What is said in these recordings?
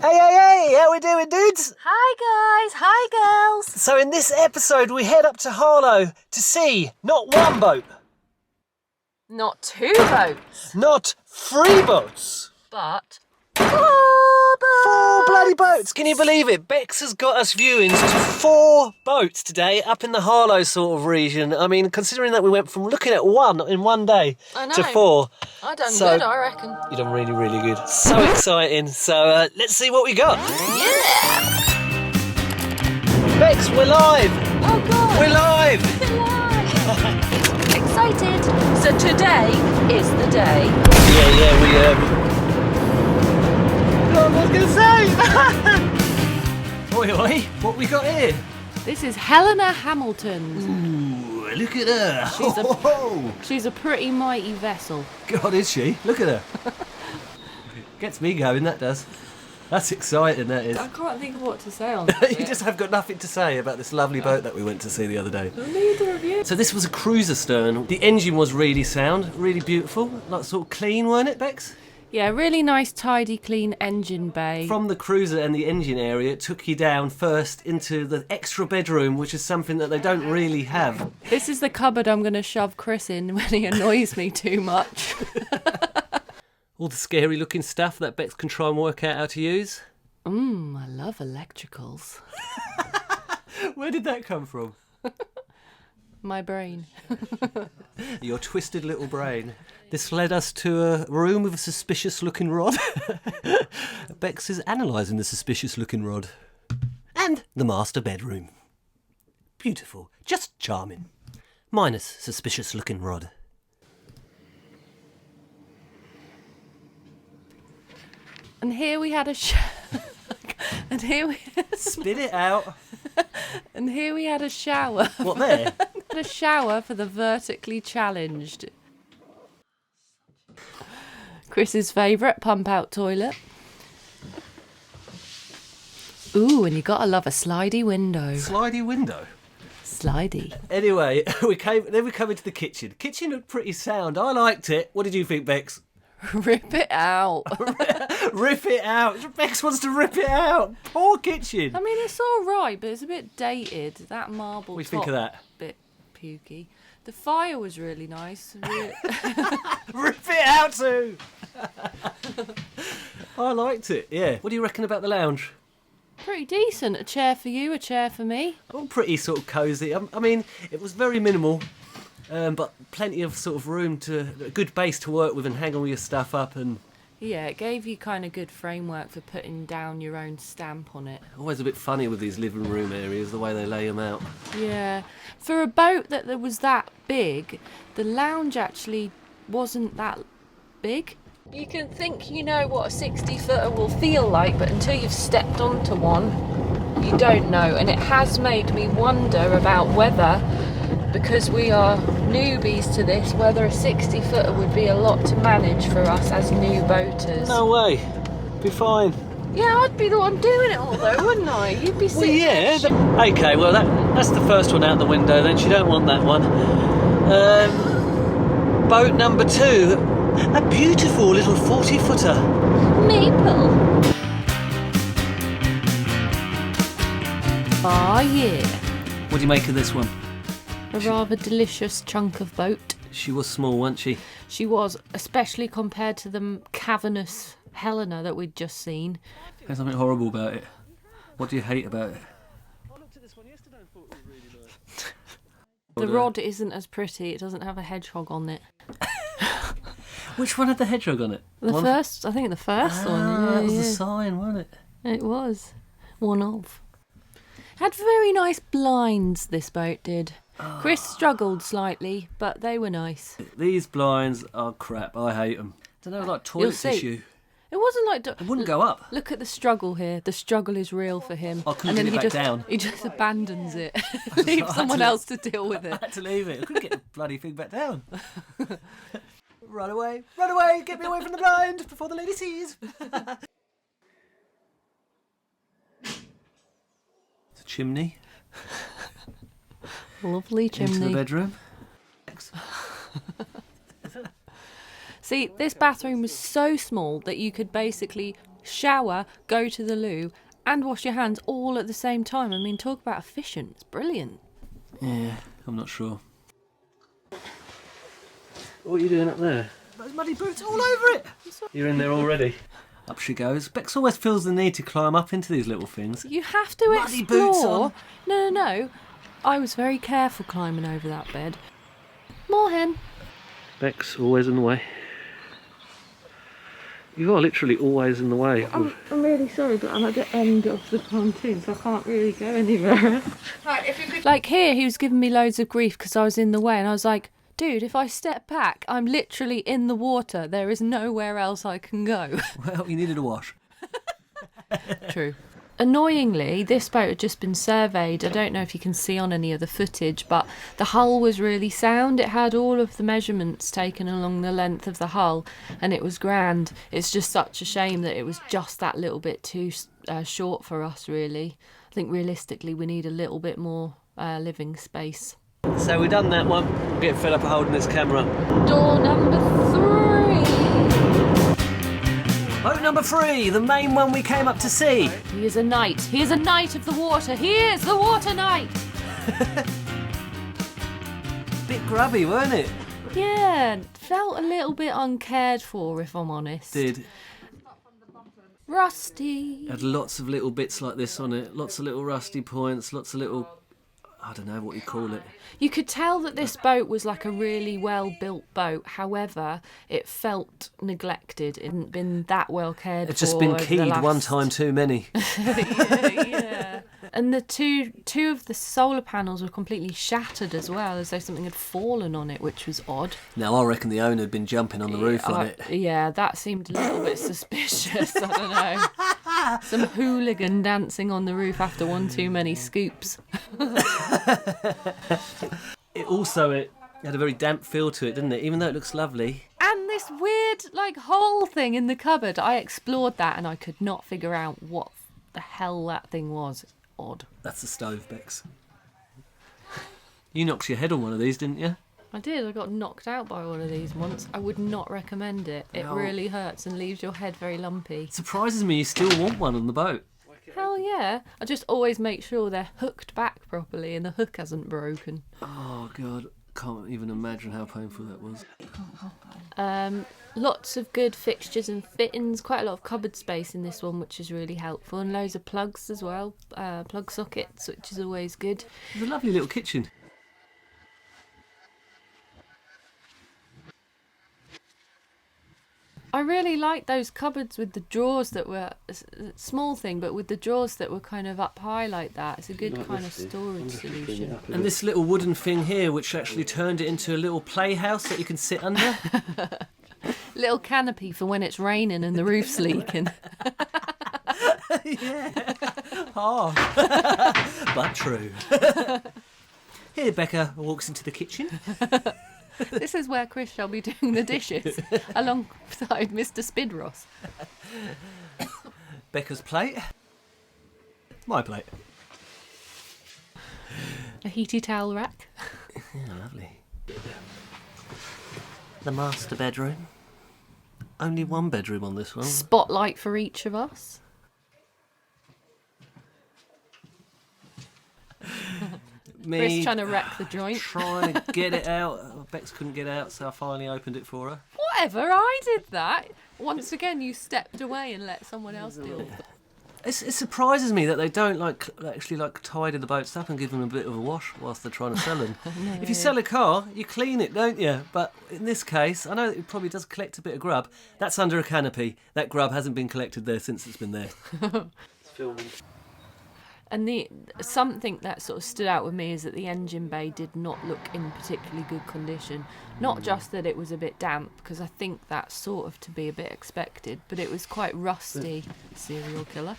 Hey, how we doing, dudes? Hi guys, hi girls. So in this episode we head up to Harlow to see not one boat, Not two boats, not three boats, but four bloody boats. Can you believe it? Bex has got us viewings to 4 boats today up in the Harlow sort of region. I mean, considering that we went from looking at 1 in one day to 4. I done good, I reckon. You done really, really good. So exciting. So let's see what we got. Yeah! Bex, we're live. Oh God! We're live. We're live. Excited. So today is the day. Yeah, we God, what was I going to say? Oi, what we got here? This is Helena Hamilton. Ooh, look at her. She's a pretty mighty vessel. God, is she? Look at her. Gets me going, that does. That's exciting, that is. I can't think of what to say on that. You just have got nothing to say about this lovely boat that we went to see the other day. Neither of you. So this was a cruiser stern. The engine was really sound, really beautiful, like sort of clean, weren't it, Bex? Yeah, really nice, tidy, clean engine bay. From the cruiser and the engine area, it took you down first into the extra bedroom, which is something that they don't really have. This is the cupboard I'm going to shove Chris in when he annoys me too much. All the scary looking stuff that Bex can try and work out how to use. I love electricals. Where did that come from? My brain. Your twisted little brain. This led us to a room with a suspicious looking rod. Bex is analysing the suspicious looking rod. And the master bedroom. Beautiful. Just charming. Minus suspicious looking rod. And here we had a and here we Spit it out. and here we had a shower. What, there? A shower for the vertically challenged. Chris's favourite pump-out toilet. Ooh, and you gotta love a slidey window. Slidey window. Slidey. Anyway, we came into the kitchen. Kitchen looked pretty sound. I liked it. What did you think, Bex? Rip it out. Rip it out. Bex wants to rip it out. Poor kitchen. I mean, it's all right, but it's a bit dated. That marble. What do you think of that? Bit pukey. The fire was really nice. Rip it out too. I liked it. Yeah. What do you reckon about the lounge? Pretty decent. A chair for you, a chair for me. All pretty sort of cosy. I mean, it was very minimal, but plenty of sort of room a good base to work with and hang all your stuff up and. Yeah, it gave you kind of good framework for putting down your own stamp on it. Always a bit funny with these living room areas, the way they lay them out. Yeah. For a boat that was that big, the lounge actually wasn't that big. You can think you know what a 60-footer will feel like, but until you've stepped onto one, you don't know. And it has made me wonder about whether, because we are newbies to this, whether a 60-footer would be a lot to manage for us as new boaters. No way. Be fine. Yeah, I'd be the one doing it all though, wouldn't I? You'd be sitting Well, yeah. there. Okay, well, that's the first one out the window then. You don't want that one. Boat number 2. A beautiful little 40-footer. Maple. Ah, yeah. What do you make of this one? A rather delicious chunk of boat. She was small, wasn't she? She was, especially compared to the cavernous Helena that we'd just seen. There's something horrible about it. What do you hate about it? I looked at this one yesterday and thought it was really nice. The rod isn't as pretty. It doesn't have a hedgehog on it. Which one had the hedgehog on it? The first one. Yeah, that was yeah. the sign, wasn't it? It was. One of. Had very nice blinds, this boat did. Oh. Chris struggled slightly, but they were nice. These blinds are crap. I hate them. Don't know, like toilet tissue. It wasn't like... It wouldn't go up. Look at the struggle here. The struggle is real for him. I couldn't get it back down. He just abandons it. Leaves someone else to deal with it. I had to leave it. I couldn't get the bloody thing back down. Run away, get me away from the blind before the lady sees. It's a chimney. Lovely chimney. Into the bedroom. See, this bathroom was so small that you could basically shower, go to the loo, and wash your hands all at the same time. I mean, talk about efficient. It's brilliant. Yeah, I'm not sure. What are you doing up there? Those muddy boots all over it! You're in there already. Up she goes. Bex always feels the need to climb up into these little things. You have to Muddy explore. boots on. No. I was very careful climbing over that bed. More hen. Bex, always in the way. You are literally always in the way. I'm really sorry, but I'm at the end of the pontoon, so I can't really go anywhere. Right, if you could... Like here, he was giving me loads of grief because I was in the way, and I was like, dude, if I step back, I'm literally in the water. There is nowhere else I can go. Well, you needed a wash. True. Annoyingly, this boat had just been surveyed. I don't know if you can see on any of the footage, but the hull was really sound. It had all of the measurements taken along the length of the hull, and it was grand. It's just such a shame that it was just that little bit too short for us, really. I think realistically we need a little bit more living space. So we've done that one. I'm getting fed up of holding this camera. Door number 3. Boat number 3, the main one we came up to see. He is a knight. He is a knight of the water. He is the water knight. Bit grubby, weren't it? Yeah, felt a little bit uncared for, if I'm honest. Did. Rusty. Had lots of little bits like this on it. Lots of little rusty points, lots of little... I don't know what you call it. You could tell that this boat was like a really well-built boat. However, it felt neglected. It hadn't been that well cared for. It's just been keyed one time too many. yeah. And the two of the solar panels were completely shattered as well, as though something had fallen on it, which was odd. Now, I reckon the owner had been jumping on the roof on it. Yeah, that seemed a little bit suspicious. I don't know. Some hooligan dancing on the roof after one too many scoops. It had a very damp feel to it, didn't it? Even though it looks lovely. And this weird, hole thing in the cupboard. I explored that and I could not figure out what the hell that thing was. It's odd. That's the stove, Bex. You knocked your head on one of these, didn't you? I did. I got knocked out by one of these once. I would not recommend it. It really hurts and leaves your head very lumpy. It surprises me you still want one on the boat. Hell yeah. I just always make sure they're hooked back properly and the hook hasn't broken. Oh, God. Can't even imagine how painful that was. Lots of good fixtures and fittings. Quite a lot of cupboard space in this one, which is really helpful. And loads of plugs as well. Plug sockets, which is always good. It's a lovely little kitchen. I really like those cupboards with the drawers that were a small thing, but with the drawers that were kind of up high like that. It's a good kind of storage solution. And this little wooden thing here, which actually turned it into a little playhouse that you can sit under. Little canopy for when it's raining and the roof's leaking. Yeah. Hard. But true. Here, Becca walks into the kitchen. This is where Chris shall be doing the dishes, alongside Mr. Spidross. Becca's plate. My plate. A heaty towel rack. Yeah, lovely. The master bedroom. Only one bedroom on this one. Spotlight for each of us. Me Chris trying to wreck the joint. Trying to get it out. Bex couldn't get out, so I finally opened it for her. Whatever, I did that. Once again, you stepped away and let someone else deal with it. It surprises me that they don't actually tidy the boats up and give them a bit of a wash whilst they're trying to sell them. No. If you sell a car, you clean it, don't you? But in this case, I know it probably does collect a bit of grub. That's under a canopy. That grub hasn't been collected there since it's been there. It's filming. And something that sort of stood out with me is that the engine bay did not look in particularly good condition. Not just that it was a bit damp, because I think that's sort of to be a bit expected, but it was quite rusty. Serial killer.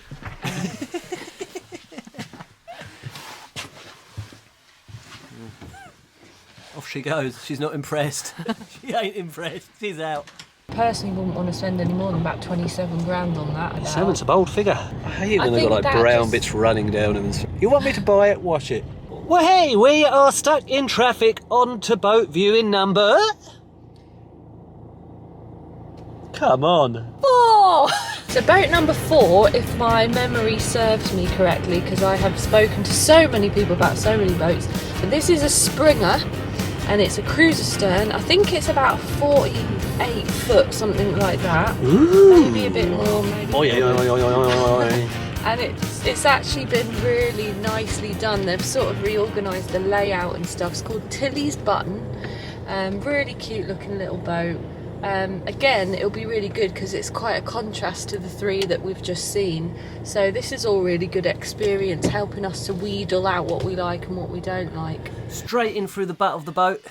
Off she goes. She's not impressed. She ain't impressed. She's out. Personally wouldn't want to spend any more than about 27 grand on that. Seven's a bold figure. I hate when they've got brown bits running down them. You want me to buy it? Watch it. Well, hey, we are stuck in traffic on to boat viewing number... Come on. 4! So boat number 4, if my memory serves me correctly, because I have spoken to so many people about so many boats, but this is a Springer, and it's a cruiser stern. I think it's about 48 foot, something like that. Ooh. Maybe a bit more, maybe. And it's actually been really nicely done. They've sort of reorganised the layout and stuff. It's called Tillys Button. Really cute looking little boat. Again, it'll be really good because it's quite a contrast to the 3 that we've just seen. So this is all really good experience, helping us to wheedle out what we like and what we don't like. Straight in through the butt of the boat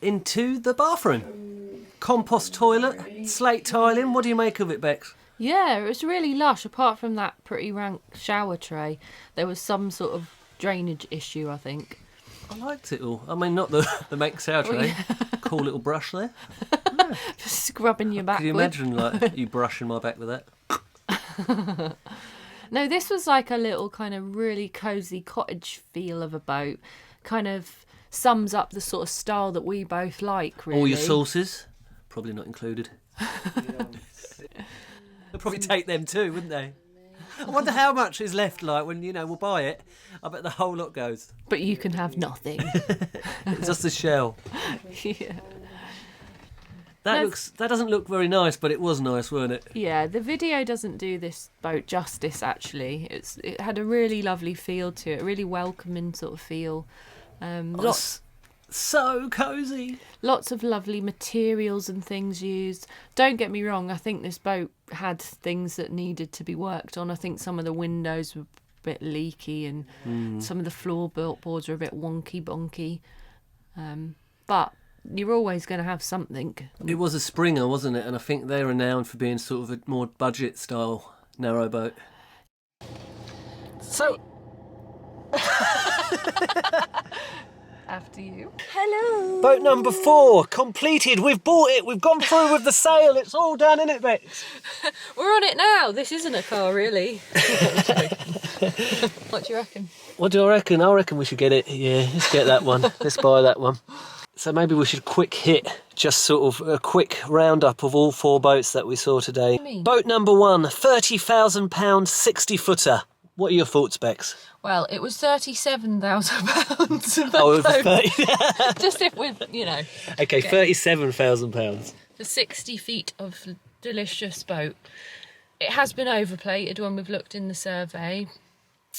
into the bathroom. Compost toilet, slate tiling. What do you make of it, Bex? Yeah, it was really lush. Apart from that pretty rank shower tray, there was some sort of drainage issue, I think. I liked it all. I mean, not the make sour tray. Cool little brush there. Yeah. Just scrubbing your back. Can you imagine like you brushing my back with that? No, this was like a little kind of really cosy cottage feel of a boat. Kind of sums up the sort of style that we both like, really. All your sauces, probably not included. They'll probably take them too, wouldn't they? I wonder how much is left, like, when, we'll buy it. I bet the whole lot goes. But you can have nothing. It's just the shell. Yeah. That doesn't look very nice, but it was nice, weren't it? Yeah, the video doesn't do this boat justice, actually. It had a really lovely feel to it, a really welcoming sort of feel. So cosy. Lots of lovely materials and things used. Don't get me wrong, I think this boat had things that needed to be worked on. I think some of the windows were a bit leaky and some of the floorboards were a bit wonky bonky. But you're always going to have something. It was a Springer, wasn't it? And I think they're renowned for being sort of a more budget style narrowboat. So... After you. Hello. Boat number 4, completed. We've bought it. We've gone through with the sale. It's all done, isn't it, Bex? We're on it now. This isn't a car, really. What do you reckon? What do I reckon? I reckon we should get it. Yeah, let's get that one. Let's buy that one. So maybe we should quick hit, just sort of a quick roundup of all 4 boats that we saw today. Boat number 1, £30,000 60-footer. What are your thoughts, Bex? Well, it was £37,000. Oh, it was 30. Just if we're, Okay, £37,000. For 60 feet of delicious boat. It has been overplated when we've looked in the survey,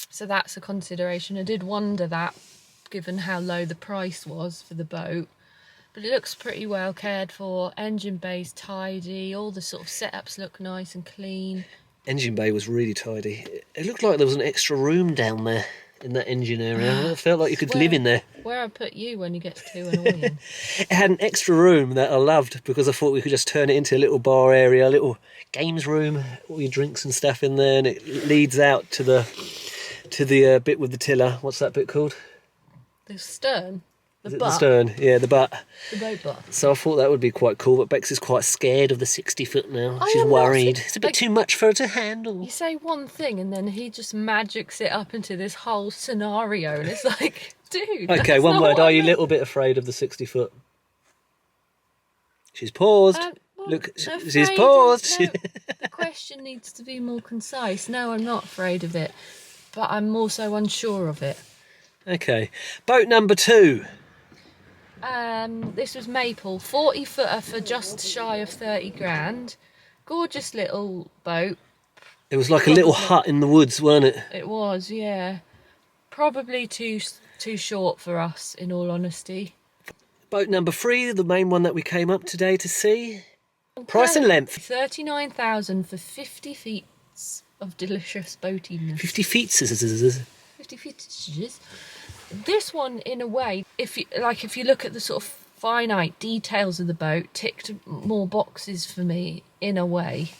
so that's a consideration. I did wonder that, given how low the price was for the boat. But it looks pretty well cared for. Engine bay's tidy, all the sort of setups look nice and clean. Engine bay was really tidy. It looked like there was an extra room down there in that engine area. It felt like you could live in there. Where I put you when you get too annoying. It had an extra room that I loved because I thought we could just turn it into a little bar area, a little games room, all your drinks and stuff in there, and it leads out to the bit with the tiller. What's that bit called? The stern. The butt? The stern, yeah, the butt. The boat butt. So I thought that would be quite cool, but Bex is quite scared of the 60 foot now. She's worried. It's a bit too much for her to handle. You say one thing and then he just magics it up into this whole scenario, and it's like, dude. Okay, one word. Are you a little bit afraid of the 60 foot? She's paused. Look, she's paused. No, the question needs to be more concise. No, I'm not afraid of it, but I'm also unsure of it. Okay. Boat number 2. This was Maple, 40 footer for just shy of 30 grand. Gorgeous little boat. It was like a little hut in the woods, weren't it? It was, yeah. Probably too short for us, in all honesty. Boat number 3, the main one that we came up today to see. Price and length. 39,000 for 50 feet of delicious boatiness. 50 feet. 50 feet. This one, in a way, if you look at the sort of finite details of the boat, ticked more boxes for me, in a way.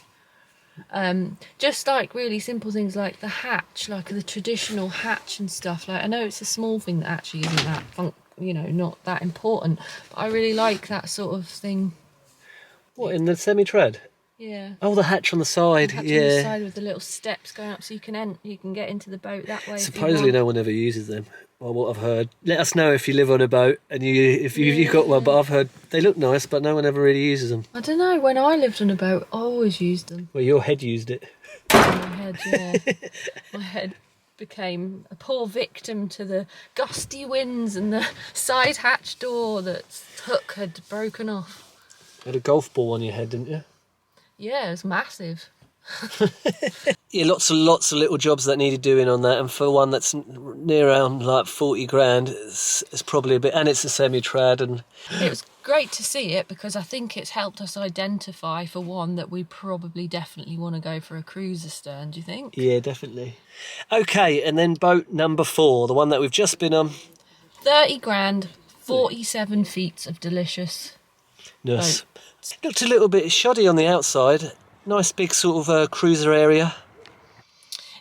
Just like really simple things like the hatch, like the traditional hatch and stuff. Like, I know it's a small thing that actually isn't that not that important, but I really like that sort of thing. What, in the semi-tread? Yeah. Oh, the hatch on the side. Hatch on Yeah. the side with the little steps going up, so you can get into the boat that way. Supposedly no one ever uses them. Well, what I've heard. Let us know if you live on a boat and you've got one. But I've heard they look nice, but no one ever really uses them. I don't know. When I lived on a boat, I always used them. Well, your head used it. My head, yeah. My head became a poor victim to the gusty winds and the side hatch door that's hook had broken off. You had a golf ball on your head, didn't you? Yeah, it was massive. Yeah, lots of little jobs that needed doing on that, and for one that's near around like 40 grand, it's probably a bit, and it's a semi-trad, and It was great to see it because I think it's helped us identify, for one, that we probably definitely want to go for a cruiser stern, do you think? yeah, definitely. Okay, and then boat number 4, the one that we've just been on. 30 grand, 47 feet of delicious. Nice. Looked a little bit shoddy on the outside. Nice big sort of cruiser area.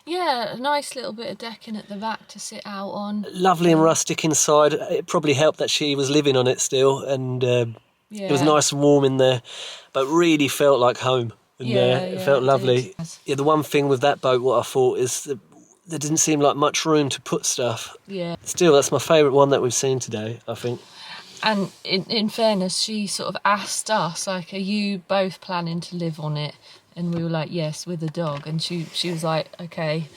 Yeah, a nice little bit of decking at the back to sit out on. Lovely and rustic inside. It probably helped that she was living on it still, and it was nice and warm in there, but really felt like home in there. It felt lovely. Yeah, the one thing with that boat, what I thought is that there didn't seem like much room to put stuff. Yeah. Still, that's my favourite one that we've seen today, I think. And in fairness, she sort of asked us, like, are you both planning to live on it? And we were like, yes, with a dog. And she was like, okay.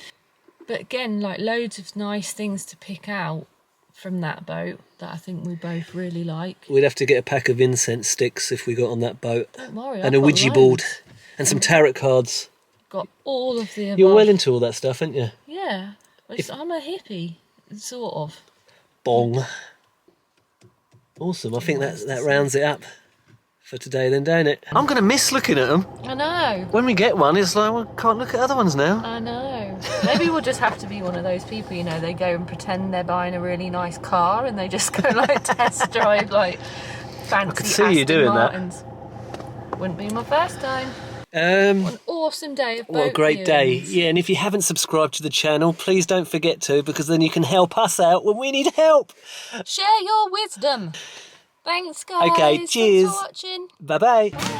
But again, like, loads of nice things to pick out from that boat that I think we both really like. We'd have to get a pack of incense sticks if we got on that boat. Don't worry, and a Ouija board. And some tarot cards. Got all of the above. You're well into all that stuff, aren't you? Yeah. I'm a hippie, sort of. Bong. Awesome. I think that rounds it up for today then, don't it? I'm going to miss looking at them. I know. When we get one, it's like, well, can't look at other ones now. I know. Maybe we'll just have to be one of those people, you know, they go and pretend they're buying a really nice car and they just go, like, test drive, like, fancy I could see Aston you doing Martins. Wouldn't be my first time. What an awesome day of boat What a great day. viewings. Yeah, and if you haven't subscribed to the channel, please don't forget to, because then you can help us out when we need help. Share your wisdom. Thanks, guys. Okay, cheers. Thanks for watching. Bye-bye. Bye.